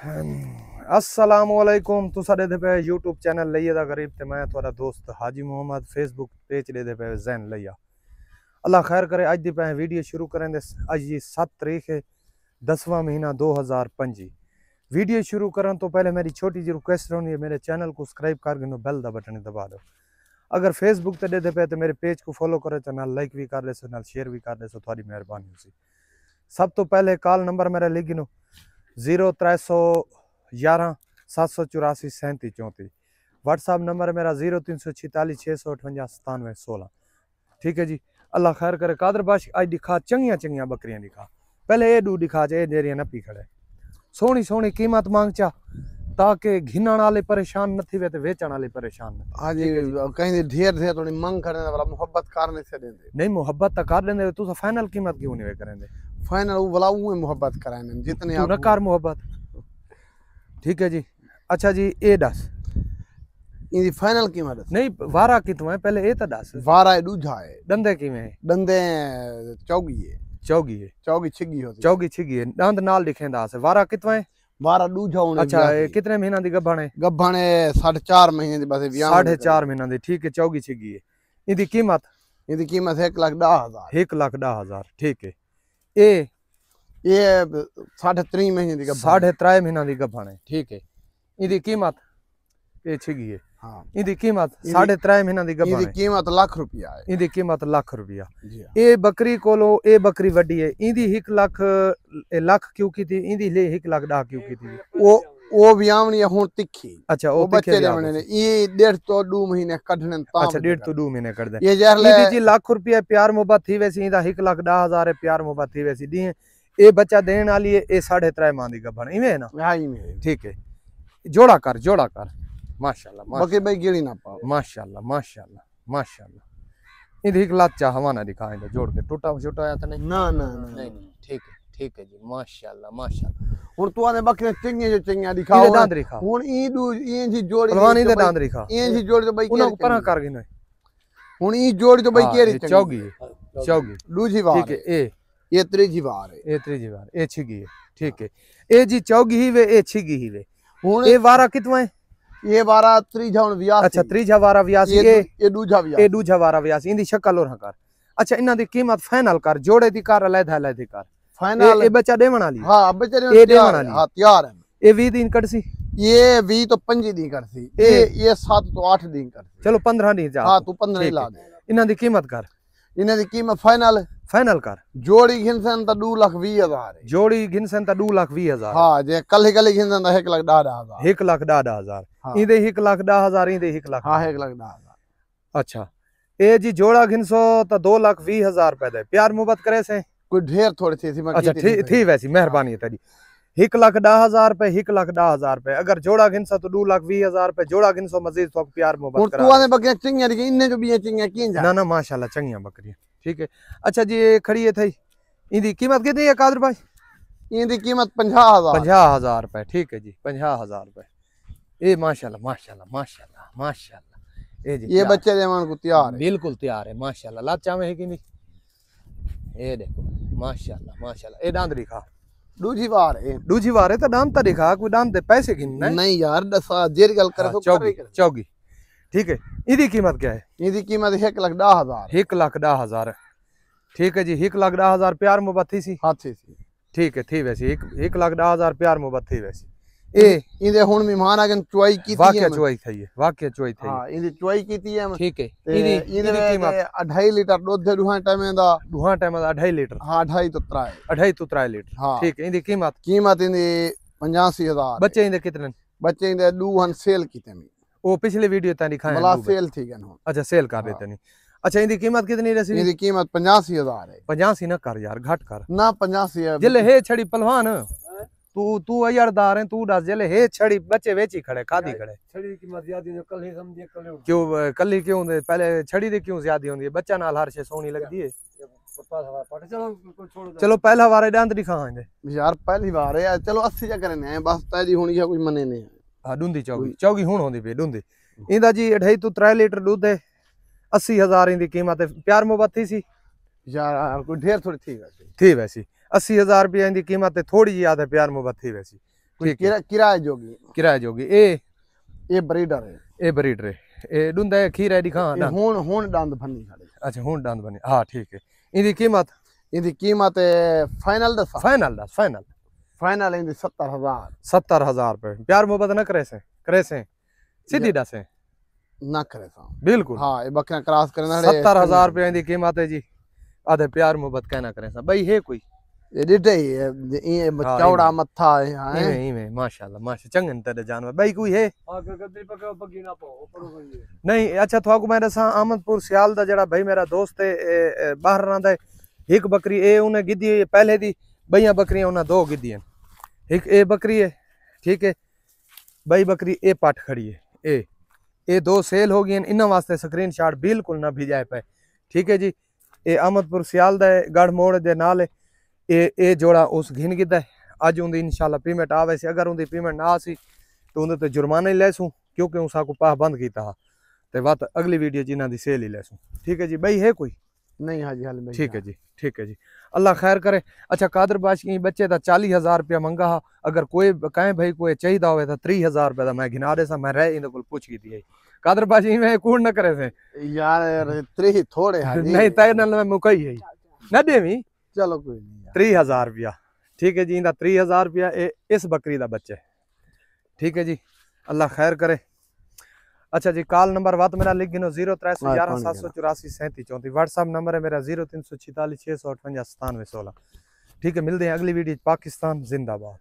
अस्सलामुअलैकुम तुसा देते पे यूट्यूब चैनल लइया दा गरीब ते मैं थोड़ा दोस्त हाजी मोहम्मद फेसबुक पेज देते पे जैन लइया। अल्लाह खैर करे। अज दी पे वीडियो शुरू करें दे। अज जी 7 तारीख है 10वां महीना 2025। वीडियो शुरू करने तो पहले मेरी छोटी जी रिक्वेस्ट होनी है, मेरे चैनल को सब्सक्राइब कर गिनो, बेल दा बटन दबा दो। अगर फेसबुक ते देते पे तो मेरे पेज को फॉलो करे तो नाल लाइक भी कर देसो, नाल शेयर भी कर देसो, थोड़ी मेहरबानी होसी। सब तो पहले कॉल नंबर मेरा लिख गिनो 0311 784 37 34। व्हाट्सअप नंबर मेरा 0346 658 97 16। ठीक है जी, अल्लाह खैर करे। कादर बाश आज दिखा चंगिया चंगिया बकरियां दिखा। पहले ये दू दिखा जे जेरिया नपी खड़े सोहनी सोहनी कीमत मांग चा, ताकि घिनण वाले परेशान न थी वे ते वेचण वाले परेशान न। आज कहीं ढेर ढेर थोड़ी मंग करने वाला मोहब्बत करने से देंदे नहीं मोहब्बत तो कर देंदे, तू फाइनल कीमत क्यों नहीं वे करेंदे? फाइनल वो वाला वो मोहब्बत कराने जितने तू न कर मोहब्बत। ठीक है जी। अच्छा जी ए दस इनकी फाइनल कीमत नहीं वारा कितों है पहले ए तो दस। वारा दूजा है दंदे किवें दंदे चौगी है चौगी है चौगी छिगी होती चौगी छिगी है दंद नाल दिखेंदा से। वारा कितों है? वारा दूजा होने। अच्छा कितने महीना दी गब्बण है? गब्बण 4.5 महीने दी बस 4.5 महीना दी। ठीक है चौगी छिगी है। इनकी कीमत 1,10,000 1,10,000। ठीक है। ए ये 3.5 महीने दी गब्बण 3.5 महीना दी गब्बण है। ठीक है। इनकी कीमत ये छिगी है। हाँ इनकी कीमत 3.5 महीना दी गब्बण है। इनकी कीमत लाख रुपया है। इनकी कीमत लाख रुपया। जी ए बकरी कोलो ए बकरी वड्डी है। इंदी 1 लाख लाख क्यों की थी? इंदी ले 1,10,000 क्यों की थी? वो ब्यावनी हुन तिखी। अच्छा वो बच्चे देवने ने ये 1.5 तो 2 महीने कढने तां। अच्छा 1.5 तो 2 महीने कर दे। ये जहर ले इंदी जी लाख रुपया प्यार मोहब्बत थी वैसी इंदा 1,10,000 है प्यार मोहब्बत थी वैसी दी। ए बच्चा देने वाली है। ए 3.5 माह दी गब्बण इवें है ना? हां इवें। ठीक है। जोड़ा कर माशाल्लाह बकरी भाई गिरी ना पाओ। माशाल्लाह माशाल्लाह माशाल्लाह। इधर 1 लाख चाह हवाना दिखाएं दे जोड़ के टूटा छोटा आया था नहीं ना ना नहीं। ठीक है जी माशाल्लाह माशाल्लाह। हुन तू आने बकरे चंगे जो चंगा दिखाओ इधर दांत दिखा। हुन ई दू ई जी जोड़ी पहलवान इधर दांत दिखा। ई जी जोड़ी तो भाई उन ऊपर कर गिनो। हुन ई जोड़ी तो भाई केरी चौगी चौगी दूजी बार। ठीक है। ए ये त्रीजी बार है। ए त्रीजी बार ए छिगी है। ठीक है। ए जी चौगी ही वे ए छिगी ही वे। हुन ए वारा कितवा है? ये वारा त्रीजा हुन 82। अच्छा त्रीजा वारा 82। ये दूजा 82। ए दूजा वारा 82। इंदी शक्ल और कर। अच्छा इना दी कीमत फाइनल कर जोड़े दी कर अलग-अलग कर फाइनल। ए बच्चा देवण वाली। हां बच्चे ए देवण वाली। हां तैयार है। ए 20 दिन कटसी। ये 20 तो 5 दिन करसी। ये 7 तो 8 दिन करसी। चलो 15 दिन जा। हां तू 15 ला दे। इना दी कीमत कर। इना दी कीमत फाइनल कर। जोड़ी घिनसन त 2,20,000 है। जोड़ी घिनसन त 2,20,000। हां जे कल घिनसन त 1,10,000 1,10,000। इंदे 1,10,000 इंदे 1 लाख। हां 1,10,000। अच्छा ए जी जोड़ा घिनसो त 2,20,000 रुपए दे प्यार मोहब्बत करे से कोई ढेर थोड़ी थी। अच्छा थी वैसी मेहरबानी है तेरी। 1,10,000 रुपए 1,10,000 रुपए। अगर जोड़ा घिनसा तो 2,20,000 रुपए जोड़ा घिनसो मजीद तो प्यार मोहब्बत करा। तू आने बकरियां चंगियां दिखे इन्ने जो भी चंगियां की जा। ना माशाल्लाह चंगियां बकरियां। ठीक है। अच्छा जी ये खड़ी है थई इंदी कीमत कितनी है कादर भाई? इंदी कीमत 50,000 रुपए। ठीक है जी 50,000 रुपए। ए माशाल्लाह माशाल्लाह माशाल्लाह माशाल्लाह। ए जी ये बच्चे देवन को तैयार है। बिल्कुल तैयार है माशाल्लाह। लाचा में है कि नहीं? ए देखो माशाल्लाह माशाल्लाह। ए दांत दिखा। दूजी बार है तो दांत तो दिखा। कोई दांत दे पैसे गिनना नहीं यार दसा जेरी गल करे तो चौगी। ठीक है। इदी कीमत क्या है? इदी कीमत 1,10,000 1,10,000। ठीक है जी 1,10,000 प्यार मोहब्बत थी सी। हां थी। ठीक है थी वैसी 1,10,000 प्यार मोहब्बत थी वैसी। ए इंदे हुन मेहमान आगन चुआई की थी। वाकई चुआई थी है। वाकई चुआई थी। हां इंदी चुआई की थी है। ठीक है। इंदी कीमत 2.5 लीटर दूध दे दुहा टाइम दा 2.5 लीटर। हां 2.5 तो 3 2.5 तो 3 लीटर। हां ठीक है। इंदी कीमत इंदी 85,000। बच्चे इंदे कितने? बच्चे इंदे 2 हन सेल कीते मी। वो पिछले वीडियो ता दिखाया मला सेल थी गन। अच्छा सेल कर देते नहीं। अच्छा इंदी कीमत कितनी रसी? इंदी कीमत 85,000 है। 85 न कर यार घट कर ना 85 है। जले हे छड़ी पहलवान तू अयरदार है तू दस जले हे छड़ी बच्चे वेची खड़े खादी खड़े छड़ी की कीमत ज्यादा है कल ही समझे कल क्यों कल ही क्यों दे पहले छड़ी दे क्यों ज्यादा होंदी है? बच्चा नाल हर शे सोहनी लगदी है। चलो पहला बार दांत दिखाएंगे यार पहली बार है। चलो 80 जा करने बस ताजी होनी है कोई मने नहीं। हां डूंदी चौगी हुन होंदी पे डूंदी। इंदा जी 2.5 तो 3 लीटर दूध है। 80,000 इंदी कीमत है। प्यार मोहब्बत थी सी यार कोई ढेर थोड़ी थी वैसी 80,000 रुपया इंदी कीमत है। थोड़ी जी ज्यादा प्यार मोहब्बत थी वैसी। ठीक है किराए जोगी किराए जोगी ये ब्रीडर है ए ब्रीडर है ए डुंदा है खीर है दिखा ये हुन दंद भन्नी खड़े अच्छा हुन दंद बने हां ठीक है इनकी कीमत फाइनल दस फाइनल इंदी 70,000 रुपए प्यार मोहब्बत न करे से सीधी दसे ना करे सा बिल्कुल हां ये बकरा क्रॉस करना 70,000 रुपए इंदी कीमत है जी आधे प्यार मोहब्बत कहना करे सा भाई है कोई ये डिटे ये चौड़ा मत्था है हां इमे माशाल्लाह चंगन तरह जानवर भाई कोई है गद्दी पका पगी ना पाओ ऊपर नहीं अच्छा थाकू मैं दसा अहमदपुर सियाल दा जड़ा भाई मेरा दोस्त है बाहर रहा है एक बकरी ए उन्हें गिद्दी पहले दी बइया बकरियां उन्हें दो गिद्दी एक ए बकरी है ठीक है बई बकरी ए पाट खड़ी है ए दो सेल हो गई इन वास्ते स्क्रीनशॉट बिल्कुल ना भिजाए पे ठीक है जी ए अहमदपुर सियाल दा गढ़ मोड़ दे नाल ए जोड़ा उस घिन गिद्दा है अज उंदी इंशाल्लाह पेमेंट आवे सी अगर उंदी पेमेंट ना आसी तो उंदे ते जुर्माना ही लेसूं क्योंकि उसा को पाह बंद कीता हा ते बात अगली वीडियो जिन्हां दी सेल ही लेसूं ठीक है जी भाई है कोई नहीं हाजी हाल में ठीक है जी अल्लाह खैर करे अच्छा कादर बादशाह बच्चे दा 40,000 रुपया मंगा हा अगर कोई कहें भाई कोई चाहिदा होवे तो 30,000 रुपया दा मैं गिना दे सा मैं रह इन कोल पूछ की दी कादर बादशाह में कूड़ न करे से यार 3 थोड़े हाजी नहीं तय नाल मैं मुकई है न देवी चलो कोई नहीं 30,000 रुपया ठीक है जी इंदा 30,000 रुपया इस बकरी दा बच्चा है ठीक है जी अल्लाह खैर करे अच्छा जी कॉल नंबर बात मेरा लिख गिनो 0311 784 3734 व्हाट्सएप नंबर है मेरा 0346 658 97 16 ठीक है मिलते हैं अगली वीडियो पाकिस्तान जिंदाबाद।